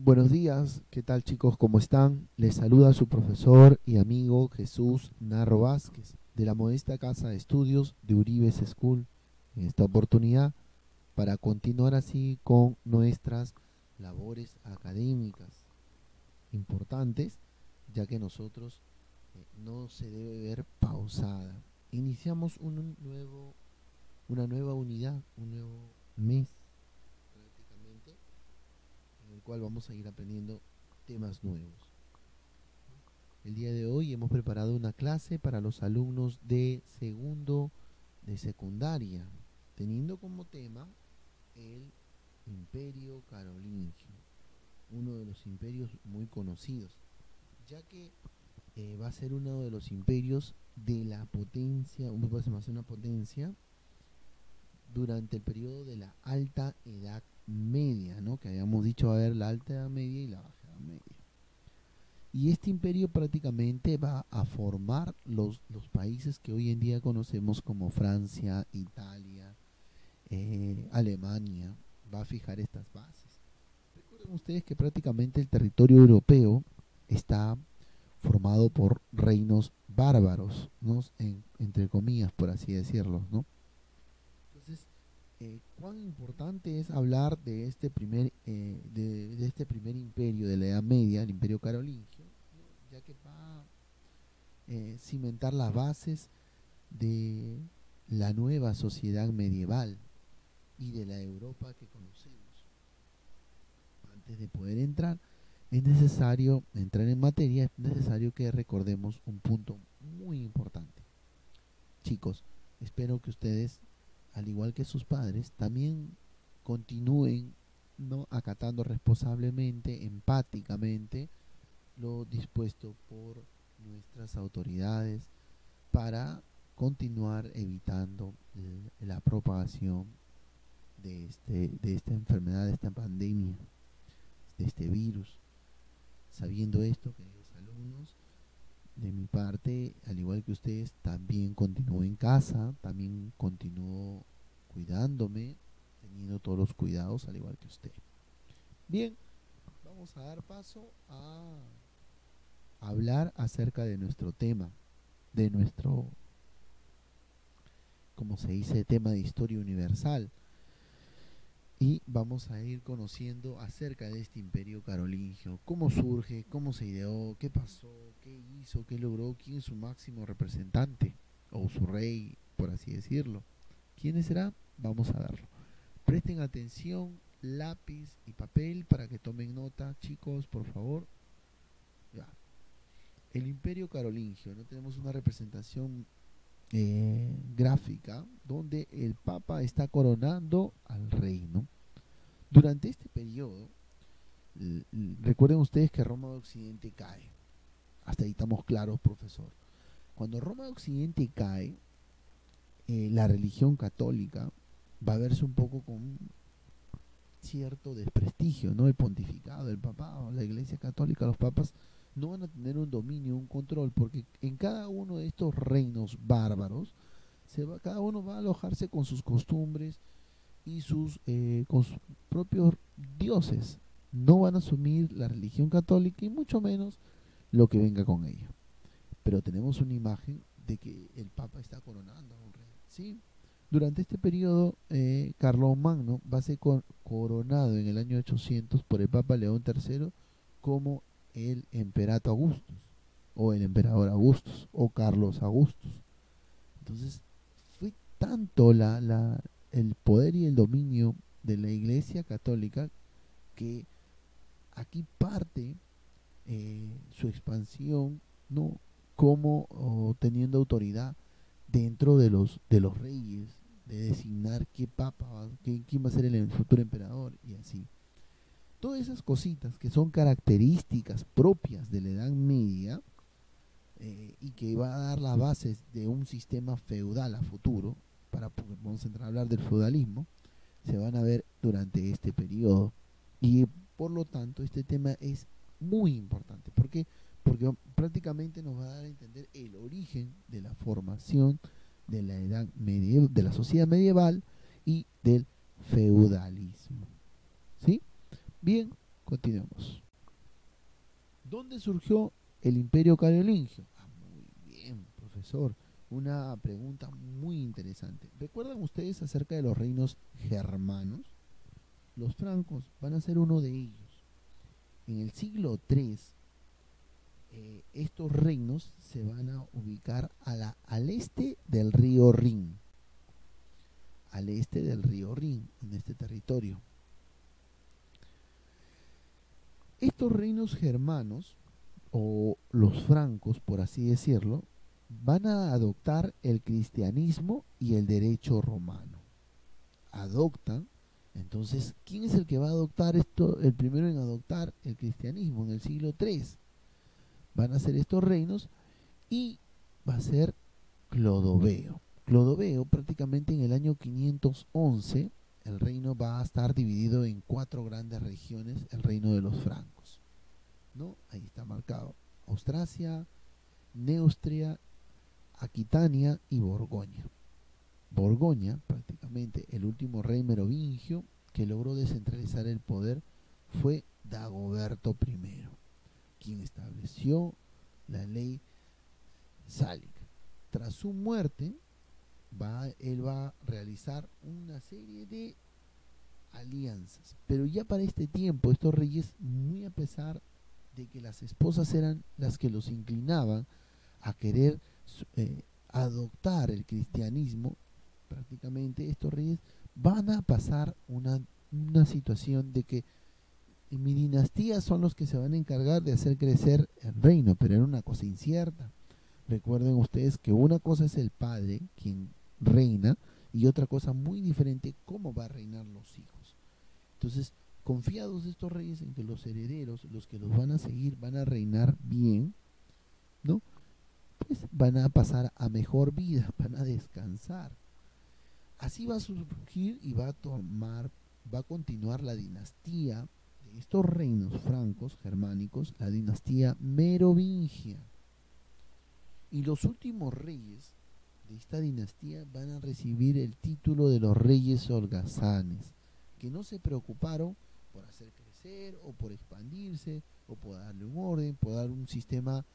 Buenos días, ¿qué tal chicos? ¿Cómo están? Les saluda su profesor y amigo Jesús Narro Vázquez de la modesta casa de estudios de Uribes School. En esta oportunidad, para continuar así con nuestras labores académicas importantes, ya que nosotros no se debe ver pausada. Iniciamos una nueva unidad, un nuevo mes prácticamente, en el cual vamos a ir aprendiendo temas nuevos. El día de hoy hemos preparado una clase para los alumnos de segundo de secundaria, teniendo como tema el Imperio Carolingio, uno de los imperios muy conocidos, ya que va a ser uno de los imperios de la potencia, una potencia durante el periodo de la Alta Edad Media, ¿no? Que habíamos dicho va a haber la Alta Edad Media y la Baja Edad Media. Y este imperio prácticamente va a formar los países que hoy en día conocemos como Francia, Italia, Alemania. Va a fijar estas bases. Recuerden ustedes que prácticamente el territorio europeo está formado por reinos bárbaros, ¿no? Entre comillas, por así decirlo, ¿no? Entonces, cuán importante es hablar de de este primer imperio de la Edad Media, el Imperio Carolingio, ¿no? Ya que va a cimentar las bases de la nueva sociedad medieval y de la Europa que conocemos. Antes de poder entrar, es necesario entrar en materia, es necesario que recordemos un punto muy importante. Chicos, espero que ustedes, al igual que sus padres, también continúen, ¿no?, acatando responsablemente, empáticamente, lo dispuesto por nuestras autoridades para continuar evitando la propagación de esta enfermedad, de esta pandemia, de este virus. Sabiendo esto, queridos alumnos, de mi parte, al igual que ustedes, también continúo en casa, también continúo cuidándome, teniendo todos los cuidados, al igual que usted. Bien, vamos a dar paso a hablar acerca de nuestro tema, de nuestro, como se dice, tema de historia universal. Y vamos a ir conociendo acerca de este imperio carolingio, cómo surge, cómo se ideó, qué pasó, qué hizo, qué logró, quién es su máximo representante, o su rey, por así decirlo. ¿Quién será? Vamos a verlo. Presten atención, lápiz y papel para que tomen nota, chicos, por favor. Ya. El imperio carolingio, ¿no? Tenemos una representación gráfica donde el papa está coronando al rey, ¿no? Durante este periodo, recuerden ustedes que Roma de Occidente cae. Hasta ahí estamos claros, profesor. Cuando Roma de Occidente cae, la religión católica va a verse un poco con cierto desprestigio, ¿no? El pontificado, el papado, la iglesia católica, los papas no van a tener un dominio, un control, porque en cada uno de estos reinos bárbaros, cada uno va a alojarse con sus costumbres y con sus propios dioses. No van a asumir la religión católica y mucho menos lo que venga con ella. Pero tenemos una imagen de que el Papa está coronando a un rey, ¿sí? Durante este periodo, Carlos Magno va a ser coronado en el año 800 por el Papa León III como el Emperato Augustus, o el Emperador Augustus, o Carlos Augustus. Entonces, fue tanto el poder y el dominio de la Iglesia Católica que aquí parte su expansión, ¿no?, como teniendo autoridad dentro de los reyes, de designar qué papa, quién va a ser el futuro emperador y así. Todas esas cositas que son características propias de la Edad Media, y que va a dar las bases de un sistema feudal a futuro, vamos a entrar a hablar del feudalismo, se van a ver durante este periodo. Y por lo tanto, este tema es muy importante. ¿Por qué? Porque prácticamente nos va a dar a entender el origen de la formación de la edad medieval, de la sociedad medieval y del feudalismo. ¿Sí? Bien, Continuemos. ¿Dónde surgió el Imperio Carolingio? Muy bien, profesor. Una pregunta muy interesante. ¿Recuerdan ustedes acerca de los reinos germanos? Los francos van a ser uno de ellos. En el siglo III, estos reinos se van a ubicar al este del río Rin. Al este del río Rin, en este territorio. Estos reinos germanos, o los francos, por así decirlo, van a adoptar el cristianismo y el derecho romano. Adoptan, entonces, ¿quién es el que va a adoptar esto? El primero en adoptar el cristianismo en el siglo III. Van a ser estos reinos y va a ser Clodoveo. Clodoveo, prácticamente en el año 511, el reino va a estar dividido en 4 grandes regiones, el reino de los francos, ¿no? Ahí está marcado: Austrasia, Neustria, Aquitania y Borgoña. Borgoña, prácticamente el último rey merovingio que logró descentralizar el poder, fue Dagoberto I, quien estableció la ley sálica. Tras su muerte, él va a realizar una serie de alianzas, pero ya para este tiempo estos reyes, muy a pesar de que las esposas eran las que los inclinaban a querer adoptar el cristianismo, prácticamente estos reyes van a pasar una situación de que en mi dinastía son los que se van a encargar de hacer crecer el reino, pero era una cosa incierta. Recuerden ustedes que una cosa es el padre, quien reina, y otra cosa muy diferente, cómo va a reinar los hijos. Entonces, confiados estos reyes en que los herederos, los que los van a seguir, van a reinar bien, ¿no? Pues van a pasar a mejor vida, van a descansar. Así va a surgir y va a continuar la dinastía de estos reinos francos, germánicos, la dinastía merovingia. Y los últimos reyes de esta dinastía van a recibir el título de los reyes holgazanes, que no se preocuparon por hacer crecer o por expandirse o por darle un orden, por dar un sistema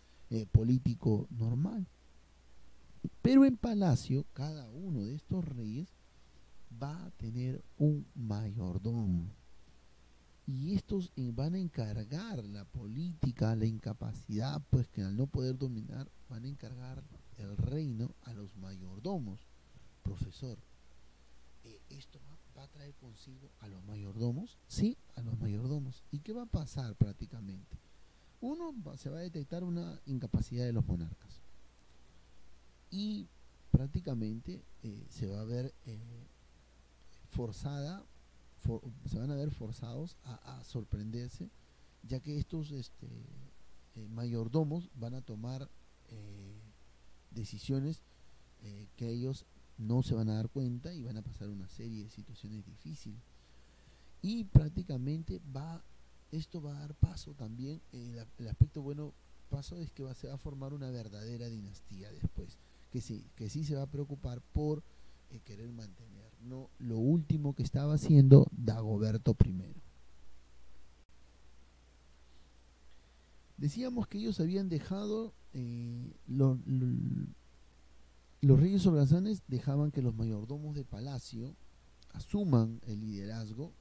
político normal. Pero en palacio, cada uno de estos reyes va a tener un mayordomo. Y estos van a encargar la política, la incapacidad, pues que al no poder dominar, van a encargar el reino a los mayordomos. Profesor, ¿esto va a traer consigo a los mayordomos? Sí, a los mayordomos. ¿Y qué va a pasar prácticamente? Uno, se va a detectar una incapacidad de los monarcas. Y prácticamente se va a ver se van a ver forzados a sorprenderse, ya que estos mayordomos van a tomar decisiones que ellos no se van a dar cuenta y van a pasar una serie de situaciones difíciles. Y prácticamente esto va a dar paso también, el aspecto bueno paso es que se va a formar una verdadera dinastía después, que sí se va a preocupar por querer mantener, no lo último que estaba haciendo Dagoberto I. Decíamos que ellos habían dejado, los reyes holgazanes dejaban que los mayordomos de palacio asuman el liderazgo.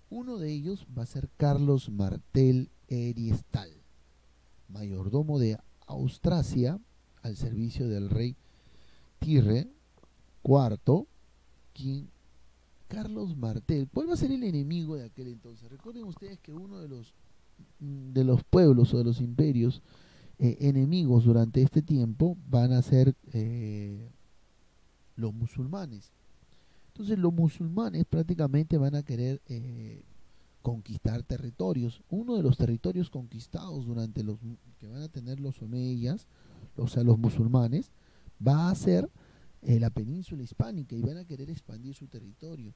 Uno de ellos va a ser Carlos Martel Eriestal, mayordomo de Austrasia, al servicio del rey Tirre IV, quien Carlos Martel, ¿cuál va a ser el enemigo de aquel entonces? Recuerden ustedes que uno de los pueblos o de los imperios enemigos durante este tiempo van a ser los musulmanes. Entonces los musulmanes prácticamente van a querer conquistar territorios. Uno de los territorios conquistados durante los que van a tener los omeyas, o sea, los musulmanes, va a ser la península hispánica y van a querer expandir su territorio.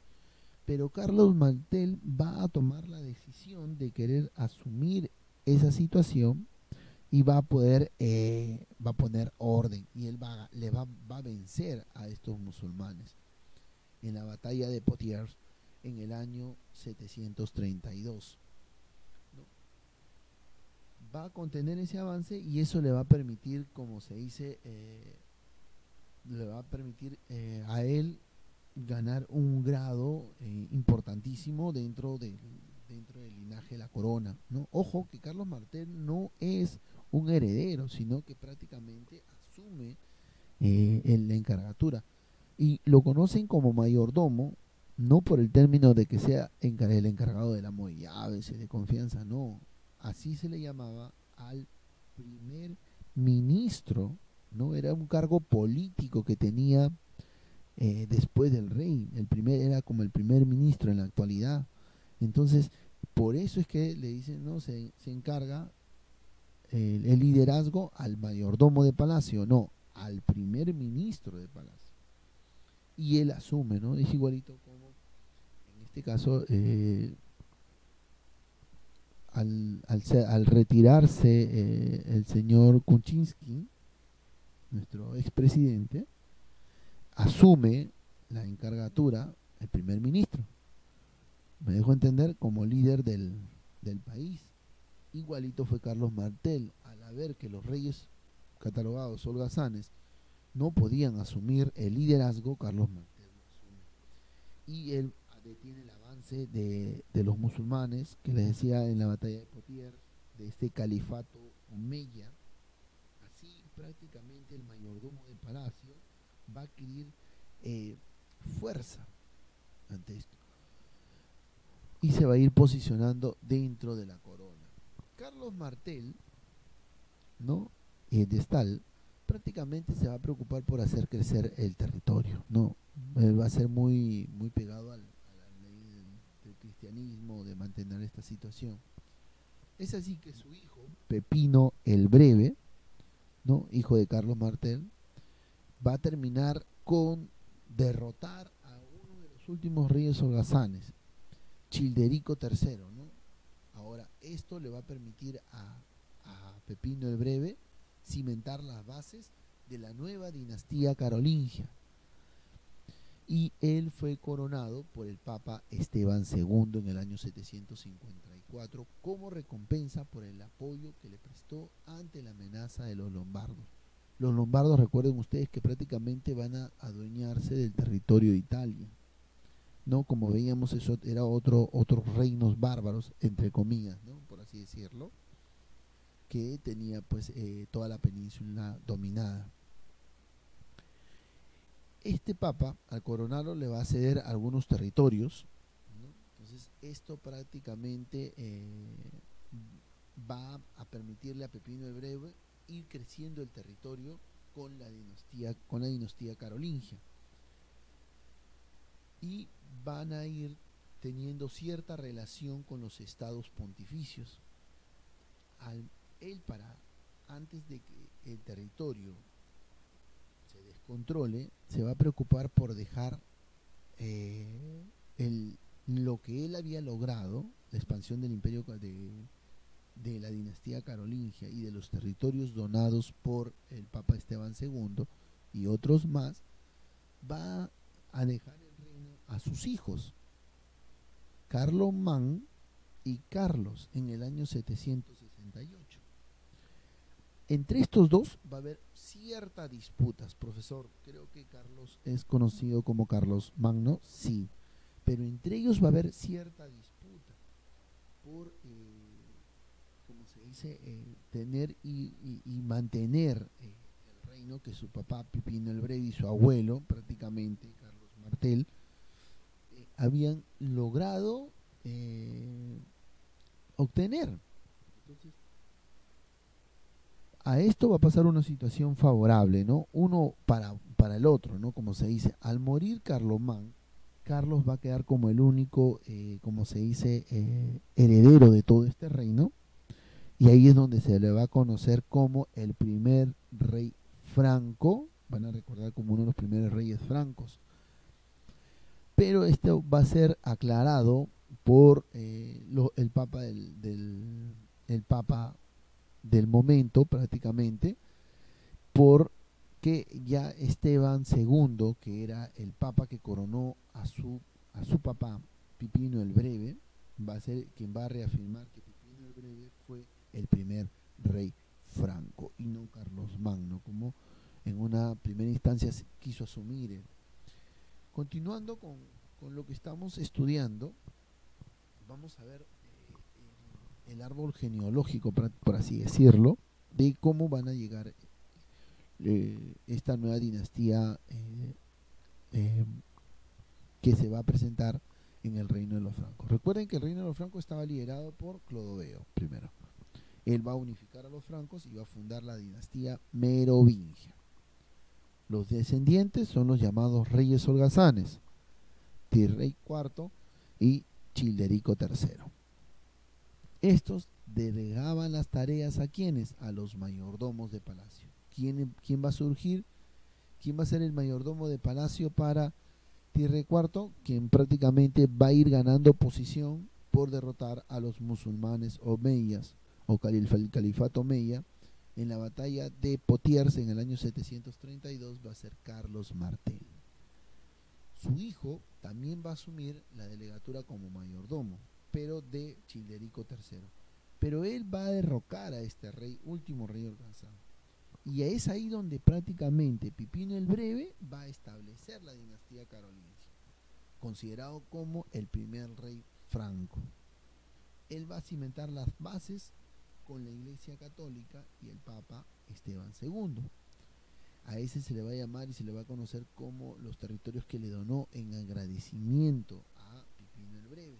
Pero Carlos Martel va a tomar la decisión de querer asumir esa situación y va a poner orden y él va a vencer a estos musulmanes en la batalla de Poitiers en el año 732, ¿no? va a contener ese avance y eso le va a permitir, como se dice, le va a permitir a él ganar un grado importantísimo dentro del linaje de la corona, ¿no? Ojo que Carlos Martel no es un heredero, sino que prácticamente asume la encargatura. Y lo conocen como mayordomo, no por el término de que sea el encargado del amo de llaves y de confianza, no. Así se le llamaba al primer ministro, ¿no? Era un cargo político que tenía después del rey. Era como el primer ministro en la actualidad. Entonces, por eso es que le dicen, no, se encarga el liderazgo al mayordomo de palacio, no, al primer ministro de palacio. Y él asume, ¿no? Es igualito como, en este caso, al retirarse el señor Kuczynski, nuestro expresidente, asume la encargatura el primer ministro. Me dejo entender como líder del país. Igualito fue Carlos Martel, al ver que los reyes catalogados holgazanes no podían asumir el liderazgo, Carlos Martel lo asume. Y él detiene el avance de los musulmanes, que les decía en la batalla de Potier, de este califato omeya. Así prácticamente el mayordomo de palacio va a adquirir fuerza ante esto y se va a ir posicionando dentro de la corona. Carlos Martel, ¿no? De Estal, prácticamente se va a preocupar por hacer crecer el territorio, ¿no? Va a ser muy pegado a la ley del cristianismo, de mantener esta situación. Es así que su hijo, Pepino el Breve, ¿no? Hijo de Carlos Martel, va a terminar con derrotar a uno de los últimos reyes holgazanes, Childerico III, ¿no? Ahora, esto le va a permitir a Pepino el Breve cimentar las bases de la nueva dinastía carolingia. Y él fue coronado por el Papa Esteban II en el año 754 como recompensa por el apoyo que le prestó ante la amenaza de los lombardos. Los lombardos, recuerden ustedes que prácticamente van a adueñarse del territorio de Italia, ¿no? Como veíamos, eso era otros reinos bárbaros, entre comillas, ¿no? Por así decirlo, que tenía pues toda la península dominada. Este papa, al coronarlo, le va a ceder algunos territorios, ¿no? Entonces esto prácticamente va a permitirle a Pepino el Breve ir creciendo el territorio con la dinastía carolingia. Y van a ir teniendo cierta relación con los estados pontificios. Antes de que el territorio se descontrole, se va a preocupar por dejar lo que él había logrado, la expansión del imperio de la dinastía carolingia y de los territorios donados por el Papa Esteban II y otros más, va a dejar el reino a sus hijos, Carlomán y Carlos, en el año 768. Entre estos dos va a haber ciertas disputas. Profesor, creo que Carlos es conocido como Carlos Magno, sí, pero entre ellos va a haber cierta disputa por, como se dice, tener y mantener el reino que su papá Pipino el Breve y su abuelo, prácticamente Carlos Martel, habían logrado obtener. Entonces, a esto va a pasar una situación favorable, ¿no? Uno para el otro, ¿no? Como se dice, al morir Carlomán, Carlos va a quedar como el único, como se dice, heredero de todo este reino, y ahí es donde se le va a conocer como el primer rey franco, van a recordar como uno de los primeros reyes francos. Pero esto va a ser aclarado por el papa el papa del momento prácticamente, porque ya Esteban II, que era el papa que coronó a su papá Pipino el Breve, va a ser quien va a reafirmar que Pipino el Breve fue el primer rey franco y no Carlos Magno, como en una primera instancia quiso asumir él. Continuando con lo que estamos estudiando, vamos a ver el árbol genealógico, por así decirlo, de cómo van a llegar esta nueva dinastía eh, que se va a presentar en el reino de los francos. Recuerden que el reino de los francos estaba liderado por Clodoveo primero. Él va a unificar a los francos y va a fundar la dinastía merovingia. Los descendientes son los llamados reyes holgazanes, Tirrey IV y Childerico III. Estos delegaban las tareas a quienes, a los mayordomos de palacio. ¿Quién va a surgir? ¿Quién va a ser el mayordomo de palacio para Tirrey IV? Quien prácticamente va a ir ganando posición por derrotar a los musulmanes omeyas o el califato omeya. En la batalla de Potiers en el año 732 va a ser Carlos Martel. Su hijo también va a asumir la delegatura como mayordomo, pero de Childerico III. Pero él va a derrocar a este rey, último rey holgazán. Y es ahí donde prácticamente Pipino el Breve va a establecer la dinastía carolingia, considerado como el primer rey franco. Él va a cimentar las bases con la Iglesia Católica y el Papa Esteban II. A ese se le va a llamar y se le va a conocer como los territorios que le donó en agradecimiento a Pipino el Breve.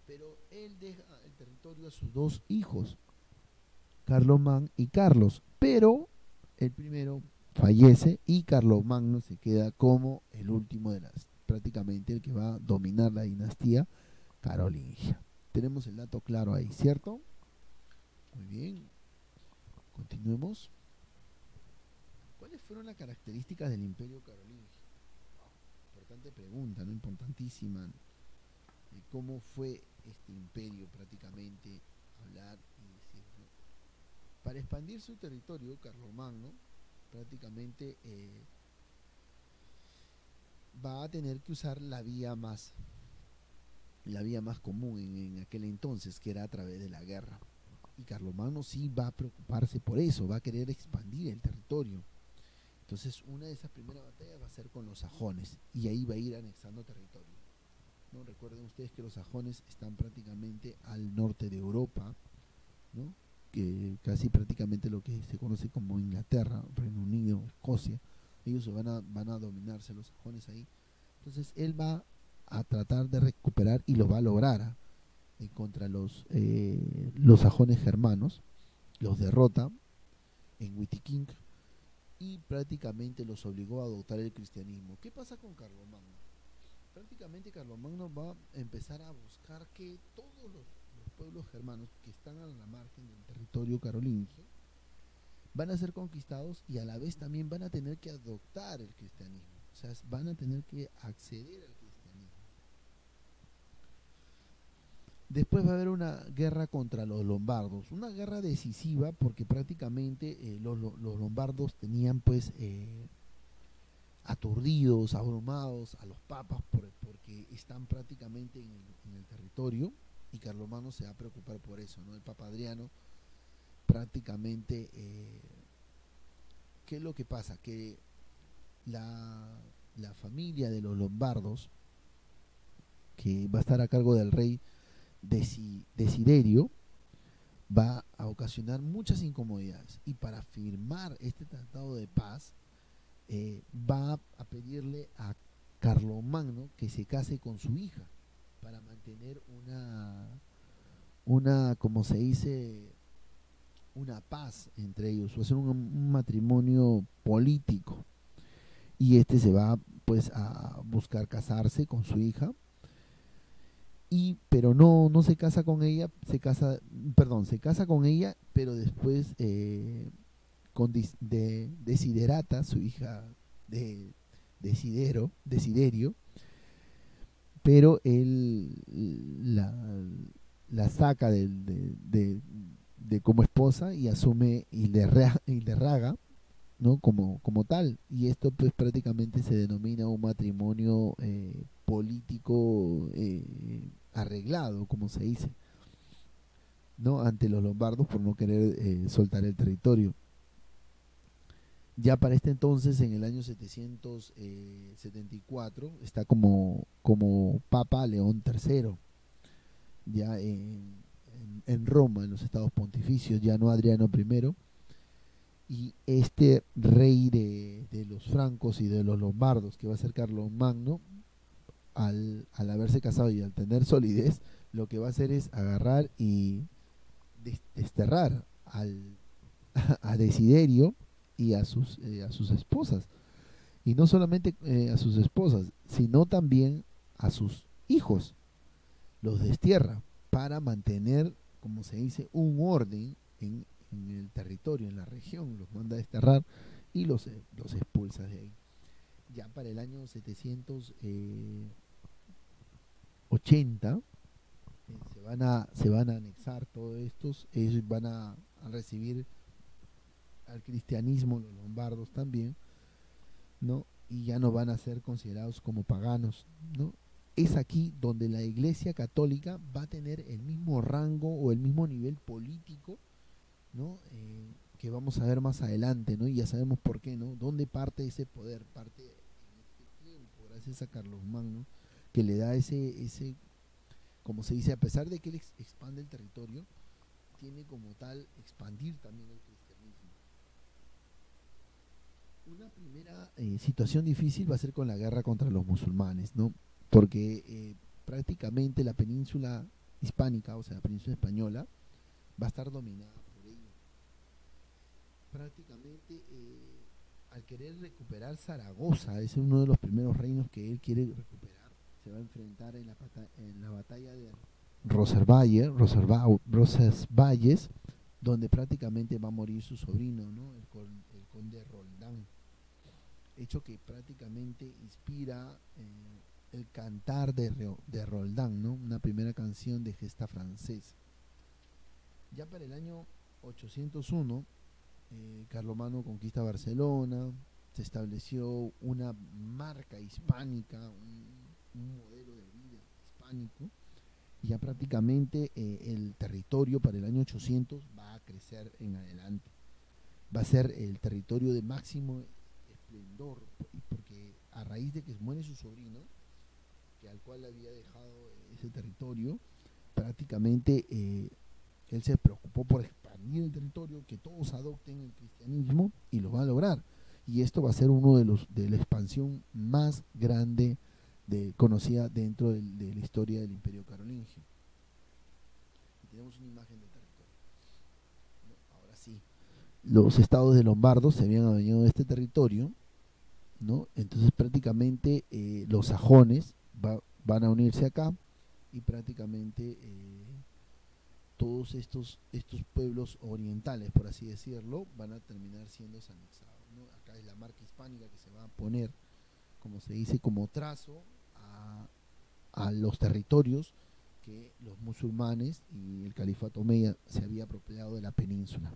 Pero él deja el territorio a sus dos hijos, Carlomán y Carlos, pero el primero fallece y Carlomagno se queda como el último de las, prácticamente el que va a dominar la dinastía carolingia. Tenemos el dato claro ahí, ¿cierto? Muy bien, continuemos. ¿Cuáles fueron las características del imperio carolingio? Importante pregunta, ¿no? Importantísima. ¿Cómo fue este imperio prácticamente? Hablar y decir, ¿no? Para expandir su territorio, Carlomagno prácticamente va a tener que usar la vía más común en aquel entonces, que era a través de la guerra. Y Carlomagno sí va a preocuparse por eso, va a querer expandir el territorio. Entonces una de esas primeras batallas va a ser con los sajones y ahí va a ir anexando territorio, ¿no? Recuerden ustedes que los sajones están prácticamente al norte de Europa, ¿no? Que casi prácticamente lo que se conoce como Inglaterra, Reino Unido, Escocia. Ellos van a dominarse los sajones ahí. Entonces él va a tratar de recuperar y lo va a lograr contra los sajones germanos. Los derrota en Wittikink y prácticamente los obligó a adoptar el cristianismo. ¿Qué pasa con Carlomagno? Prácticamente Carlomagno va a empezar a buscar que todos los pueblos germanos que están a la margen del territorio carolingio van a ser conquistados y a la vez también van a tener que adoptar el cristianismo. O sea, van a tener que acceder al cristianismo. Después va a haber una guerra contra los lombardos, una guerra decisiva porque prácticamente los lombardos tenían pues aturdidos, abrumados a los papas porque están prácticamente en el territorio y Carlomagno se va a preocupar por eso, ¿no? El Papa Adriano prácticamente, ¿qué es lo que pasa? Que la familia de los lombardos, que va a estar a cargo del rey Desiderio, va a ocasionar muchas incomodidades y para firmar este tratado de paz va a pedirle a Carlomagno que se case con su hija para mantener como se dice, una paz entre ellos, o hacer un matrimonio político. Y este se va pues a buscar casarse con su hija, pero no se casa con ella, se casa con ella, pero después con Desiderata, su hija de Desiderio, pero él la saca de como esposa y asume Hilderraga, ¿no? como tal, y esto pues prácticamente se denomina un matrimonio político arreglado, como se dice. ¿no? Ante los lombardos por no querer soltar el territorio. Ya para este entonces, en el año 774, está como Papa León III, ya en Roma, en los estados pontificios, ya no Adriano I, y este rey de los francos y de los lombardos, que va a ser Carlos Magno, al haberse casado y al tener solidez, lo que va a hacer es agarrar y desterrar a Desiderio y a sus esposas. Y no solamente a sus esposas, sino también a sus hijos. Los destierra para mantener, como se dice, un orden en el territorio, en la región. Los manda a desterrar y los expulsa de ahí. Ya para el año 780 se van a anexar todos estos, ellos van a recibir al cristianismo, los lombardos también, ¿no? Y ya no van a ser considerados como paganos, ¿no? Es aquí donde la Iglesia Católica va a tener el mismo rango o el mismo nivel político, ¿no? Que vamos a ver más adelante, ¿no? Y ya sabemos por qué, ¿no? ¿Dónde parte ese poder? Parte en este tiempo, gracias a Carlos Magno, que le da como se dice, a pesar de que él expande el territorio, tiene como tal expandir también el cristianismo. Una primera situación difícil va a ser con la guerra contra los musulmanes, ¿no? Porque prácticamente la península hispánica, o sea, la península española, va a estar dominada por ellos. Prácticamente, al querer recuperar Zaragoza, ese es uno de los primeros reinos que él quiere recuperar, se va a enfrentar en la batalla de Roncesvalles, donde prácticamente va a morir su sobrino, ¿no? El conde Roldán, hecho que prácticamente inspira el cantar de Roldán, ¿no? Una primera canción de gesta francés. Ya para el año 801, Carlomagno conquista Barcelona, se estableció una marca hispánica, un modelo de vida hispánico, y ya prácticamente el territorio para el año 800 va a crecer en adelante. Va a ser el territorio de máximo esplendor, porque a raíz de que muere su sobrino, que al cual había dejado ese territorio, prácticamente él se preocupó por expandir el territorio, que todos adopten el cristianismo y lo va a lograr. Y esto va a ser uno de la expansión más grande conocida dentro de la historia del Imperio Carolingio. Y tenemos una imagen del territorio. No, ahora sí, los estados de Lombardos se habían adueñado de este territorio, ¿no? Entonces prácticamente los sajones van a unirse acá y prácticamente todos estos pueblos orientales, por así decirlo, van a terminar siendo anexados, ¿no? Acá es la marca hispánica que se va a poner, como se dice, como trazo a los territorios que los musulmanes y el califato omeya se había apropiado de la península.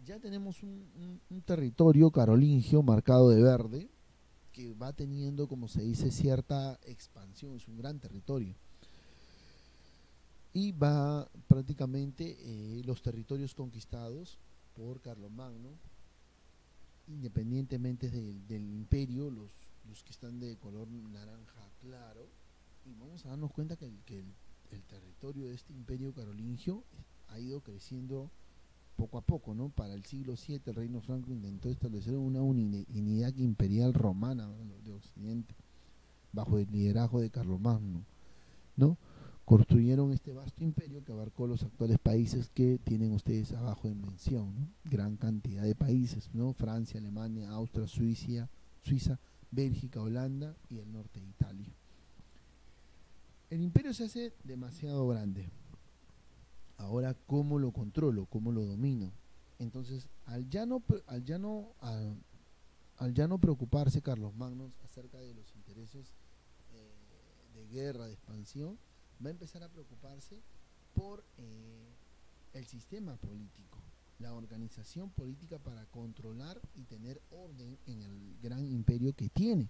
Ya tenemos un territorio carolingio marcado de verde que va teniendo, como se dice, cierta expansión, es un gran territorio. Y va prácticamente los territorios conquistados por Carlomagno, independientemente del imperio, los que están de color naranja claro, y vamos a darnos cuenta el territorio de este imperio carolingio ha ido creciendo poco a poco, ¿no? Para el siglo VII el reino franco intentó establecer una unidad imperial romana, ¿no?, de Occidente, bajo el liderazgo de Carlomagno, ¿no? Construyeron este vasto imperio que abarcó los actuales países que tienen ustedes abajo en mención, ¿no? Gran cantidad de países, ¿no? Francia, Alemania, Austria, Suiza, Bélgica, Holanda y el norte de Italia. El imperio se hace demasiado grande. Ahora, ¿cómo lo controlo? ¿Cómo lo domino? Entonces, al ya no preocuparse Carlos Magno acerca de los intereses de guerra, de expansión, va a empezar a preocuparse por el sistema político, la organización política para controlar y tener orden en el gran imperio que tiene.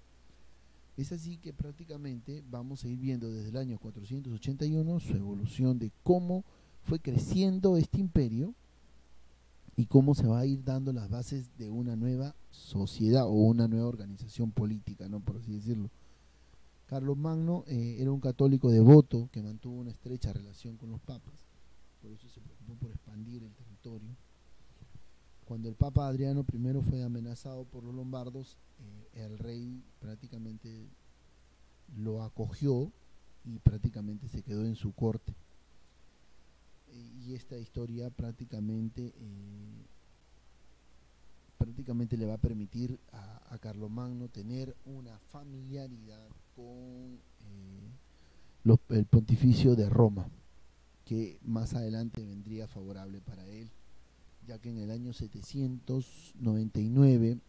Es así que prácticamente vamos a ir viendo desde el año 481 su evolución de cómo fue creciendo este imperio y cómo se va a ir dando las bases de una nueva sociedad o una nueva organización política, ¿no? Por así decirlo. Carlomagno era un católico devoto que mantuvo una estrecha relación con los papas, por eso se preocupó por expandir el territorio. Cuando el Papa Adriano I fue amenazado por los lombardos, el rey prácticamente lo acogió y prácticamente se quedó en su corte. Y esta historia prácticamente le va a permitir a Carlomagno tener una familiaridad con el pontificio de Roma, que más adelante vendría favorable para él, ya que en el año 799,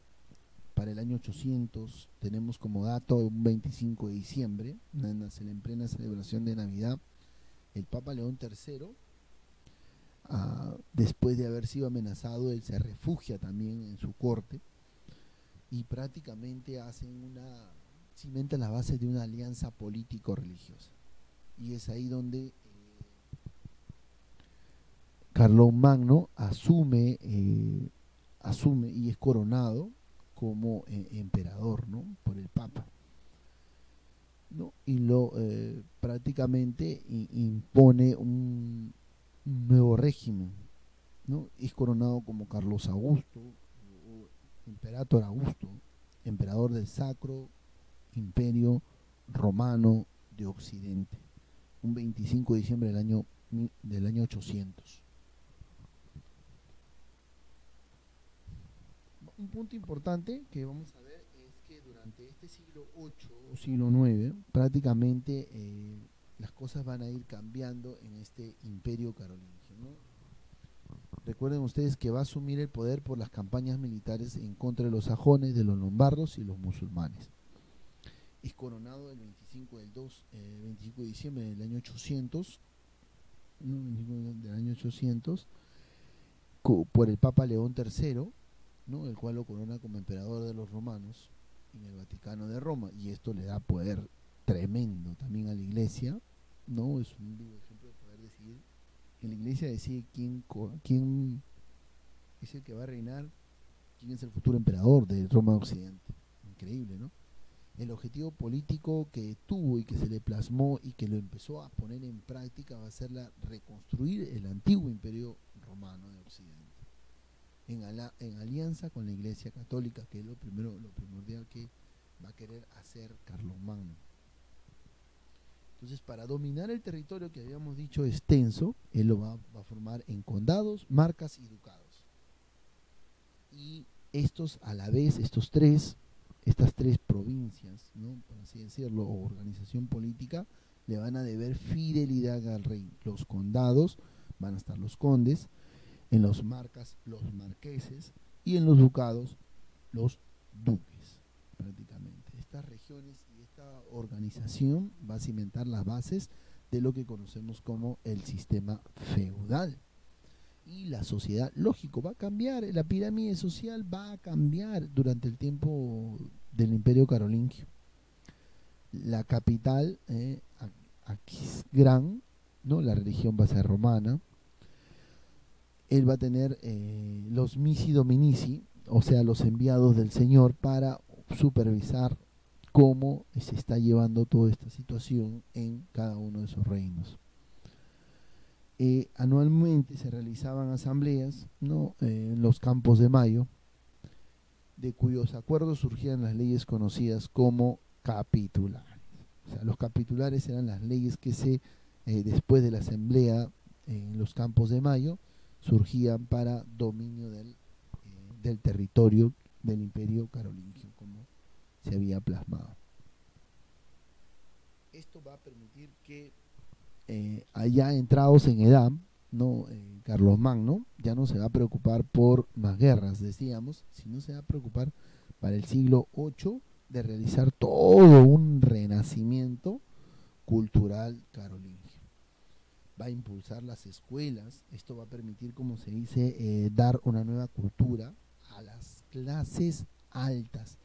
para el año 800, tenemos como dato un 25 de diciembre, en plena celebración de Navidad, el Papa León III, después de haber sido amenazado, él se refugia también en su corte y prácticamente cimentan las bases de una alianza político-religiosa. Y es ahí donde Carlomagno asume y es coronado como emperador, ¿no? Por el Papa, ¿no? Y prácticamente impone un nuevo régimen, ¿no? Es coronado como Carlos Augusto o Imperator Augusto, emperador del Sacro Imperio Romano de Occidente, un 25 de diciembre del año 800. Un punto importante que vamos a ver es que durante este siglo VIII o siglo IX prácticamente las cosas van a ir cambiando en este imperio carolingio, ¿no? Recuerden ustedes que va a asumir el poder por las campañas militares en contra de los sajones, de los lombardos y los musulmanes. Es coronado el 25 de diciembre del año 800, ¿no? Del año 800 por el Papa León III, ¿no? El cual lo corona como emperador de los romanos en el Vaticano de Roma, y esto le da poder tremendo también a la iglesia, ¿no? Es un vivo ejemplo de poder decidir, que la iglesia decide quién es el que va a reinar, quién es el futuro emperador de Roma de Occidente. Increíble, ¿no? El objetivo político que tuvo y que se le plasmó y que lo empezó a poner en práctica va a ser reconstruir el antiguo imperio romano de Occidente, en alianza con la Iglesia Católica, que es lo primordial que va a querer hacer Carlomagno. Entonces, para dominar el territorio que habíamos dicho extenso, él lo va a formar en condados, marcas y ducados. Y estos, a la vez, estas tres provincias, ¿no? Por así decirlo, o organización política, le van a deber fidelidad al rey. Los condados van a estar los condes, en los marcas los marqueses y en los ducados los duques, prácticamente. Estas regiones y esta organización va a cimentar las bases de lo que conocemos como el sistema feudal. Y la sociedad, lógico, va a cambiar, la pirámide social va a cambiar durante el tiempo del Imperio Carolingio. La capital, Aquisgrán, ¿no? La religión va a ser romana. Él va a tener los misi dominici, o sea, los enviados del Señor, para supervisar cómo se está llevando toda esta situación en cada uno de esos reinos. Anualmente se realizaban asambleas, ¿no? En los Campos de Mayo, de cuyos acuerdos surgían las leyes conocidas como capitulares. O sea, los capitulares eran las leyes que después de la asamblea en los Campos de Mayo, surgían para dominio del territorio del Imperio Carolingio, como se había plasmado. Esto va a permitir que allá entrados en edad, ¿no? Carlomagno ya no se va a preocupar por más guerras, decíamos, sino se va a preocupar para el siglo VIII de realizar todo un renacimiento cultural carolingio. Va a impulsar las escuelas, esto va a permitir, como se dice, dar una nueva cultura a las clases altas.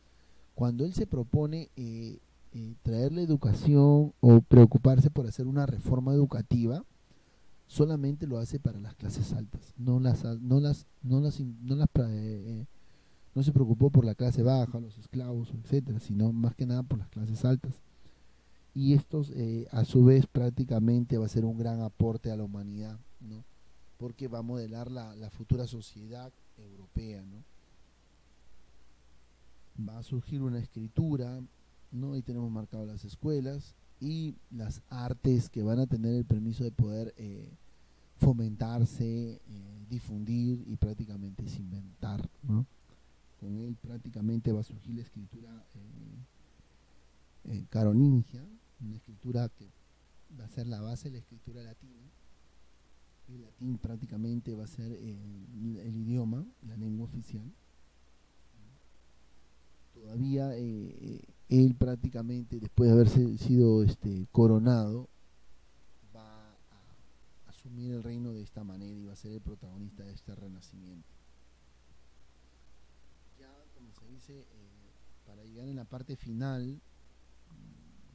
Cuando él se propone traer la educación o preocuparse por hacer una reforma educativa, solamente lo hace para las clases altas. No se preocupó por la clase baja, los esclavos, etcétera, sino más que nada por las clases altas. Y estos, a su vez, prácticamente va a ser un gran aporte a la humanidad, ¿no? Porque va a modelar la futura sociedad europea, ¿no? Va a surgir una escritura, ¿no? Ahí tenemos marcado las escuelas y las artes que van a tener el permiso de poder fomentarse, difundir y prácticamente es inventar, ¿no? Con él prácticamente va a surgir la escritura carolingia, una escritura que va a ser la base de la escritura latina. El latín prácticamente va a ser el idioma, la lengua oficial. Todavía él prácticamente, después de haberse sido coronado, va a asumir el reino de esta manera y va a ser el protagonista de este renacimiento. Ya, como se dice, para llegar en la parte final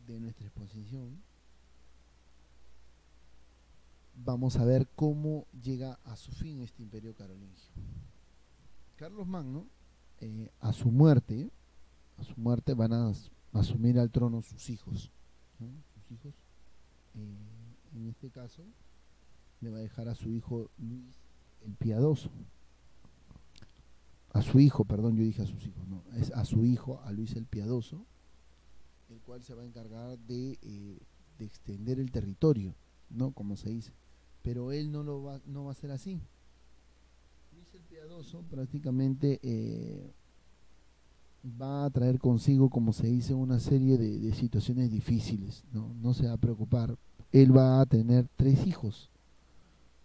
de nuestra exposición, vamos a ver cómo llega a su fin este imperio carolingio. Carlos Magno, a su muerte van a asumir al trono sus hijos, ¿no? Sus hijos, en este caso, le va a dejar a su hijo Luis el Piadoso. A su hijo, perdón, yo dije a sus hijos, no, es a su hijo, a Luis el Piadoso, el cual se va a encargar de extender el territorio, ¿no? Como se dice. Pero él no va a ser así. Luis el Piadoso prácticamente va a traer consigo, como se dice, una serie de situaciones difíciles, ¿no? No se va a preocupar. Él va a tener 3 hijos,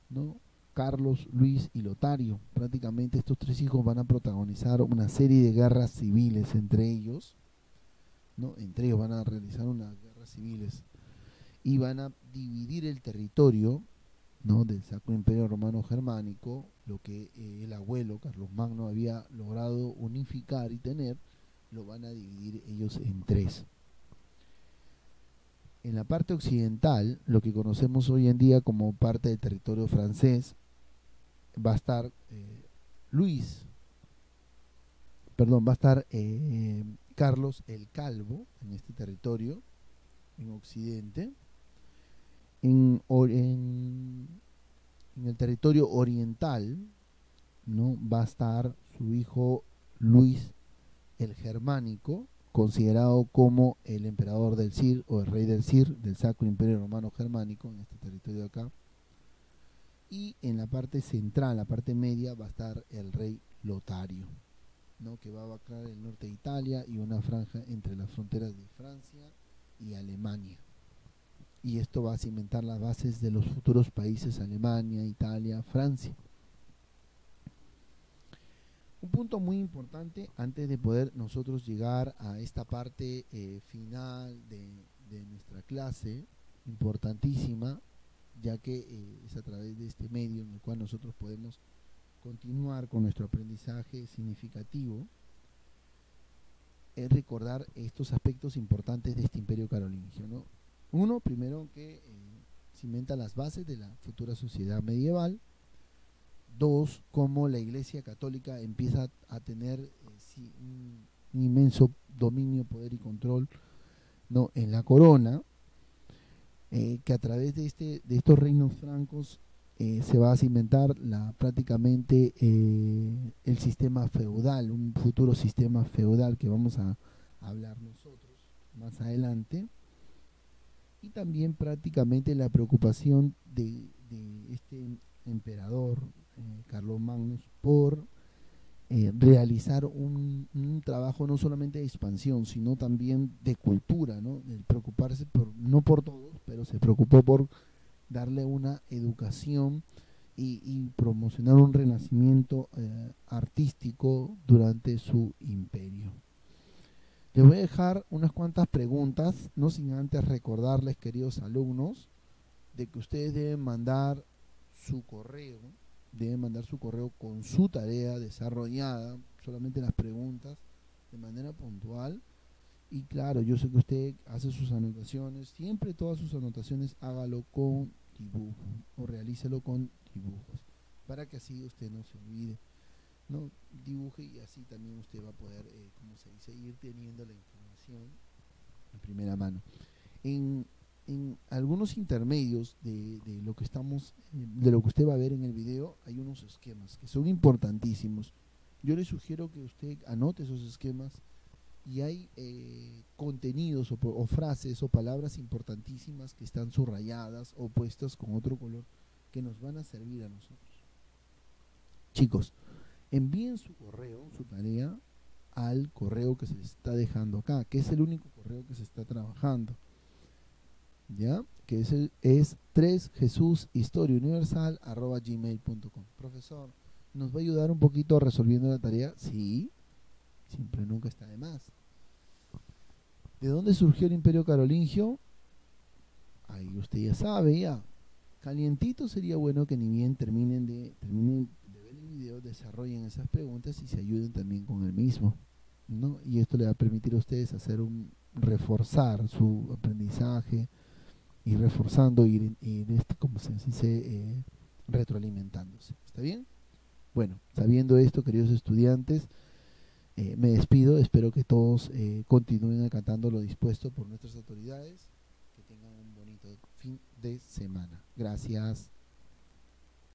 ¿no? Carlos, Luis y Lotario. Prácticamente estos 3 hijos van a protagonizar una serie de guerras civiles entre ellos, ¿no? Entre ellos van a realizar unas guerras civiles y van a dividir el territorio, ¿no? Del Sacro Imperio Romano Germánico, lo que el abuelo Carlos Magno había logrado unificar y tener, lo van a dividir ellos en 3. En la parte occidental, lo que conocemos hoy en día como parte del territorio francés, va a estar va a estar Carlos el Calvo en este territorio, en Occidente. En el territorio oriental, ¿no? Va a estar su hijo Luis el Germánico, considerado como el emperador del Cir o el rey del Cir, del Sacro Imperio Romano Germánico, en este territorio de acá. Y en la parte central, la parte media, va a estar el rey Lotario, ¿no? Que va a abarcar el norte de Italia y una franja entre las fronteras de Francia y Alemania. Y esto va a cimentar las bases de los futuros países Alemania, Italia, Francia. Un punto muy importante antes de poder nosotros llegar a esta parte final de nuestra clase, importantísima, ya que es a través de este medio en el cual nosotros podemos continuar con nuestro aprendizaje significativo, es recordar estos aspectos importantes de este imperio carolingio, ¿no? Uno, primero, que cimenta las bases de la futura sociedad medieval. 2, cómo la Iglesia Católica empieza a tener un inmenso dominio, poder y control, ¿no? En la corona, que a través de estos reinos francos se va a cimentar prácticamente el sistema feudal, un futuro sistema feudal que vamos a hablar nosotros más adelante. Y también prácticamente la preocupación de este emperador Carlos Magnus por realizar un trabajo no solamente de expansión, sino también de cultura, ¿no? El preocuparse no por todos, pero se preocupó por darle una educación y promocionar un renacimiento artístico durante su imperio. Les voy a dejar unas cuantas preguntas, no sin antes recordarles, queridos alumnos, de que ustedes deben mandar su correo con su tarea desarrollada, solamente las preguntas, de manera puntual, Y claro, yo sé que usted hace sus anotaciones, siempre todas sus anotaciones hágalo con dibujo o realícelo con dibujos, para que así usted no se olvide, ¿no? Dibuje y así también usted va a poder, como se dice, ir teniendo la información en primera mano. En, en algunos intermedios de lo que estamos, de lo que usted va a ver en el video, hay unos esquemas que son importantísimos. Yo le sugiero que usted anote esos esquemas y hay contenidos o frases o palabras importantísimas que están subrayadas o puestas con otro color que nos van a servir a nosotros. Chicos, envíen su correo, su tarea, al correo que se les está dejando acá, que es el único correo que se está trabajando, ¿ya? Que es 3jesushistoriauniversal@gmail.com. Profesor, ¿nos va a ayudar un poquito resolviendo la tarea? Sí, siempre nunca está de más. ¿De dónde surgió el Imperio Carolingio? Ahí usted ya sabe, ya. Calientito sería bueno que ni bien terminen de ver el video, desarrollen esas preguntas y se ayuden también con el mismo, ¿no? Y esto le va a permitir a ustedes reforzar su aprendizaje y reforzando, como se dice, retroalimentándose. ¿Está bien? Bueno, sabiendo esto, queridos estudiantes, me despido, espero que todos continúen acatando lo dispuesto por nuestras autoridades, que tengan un bonito fin de semana. Gracias.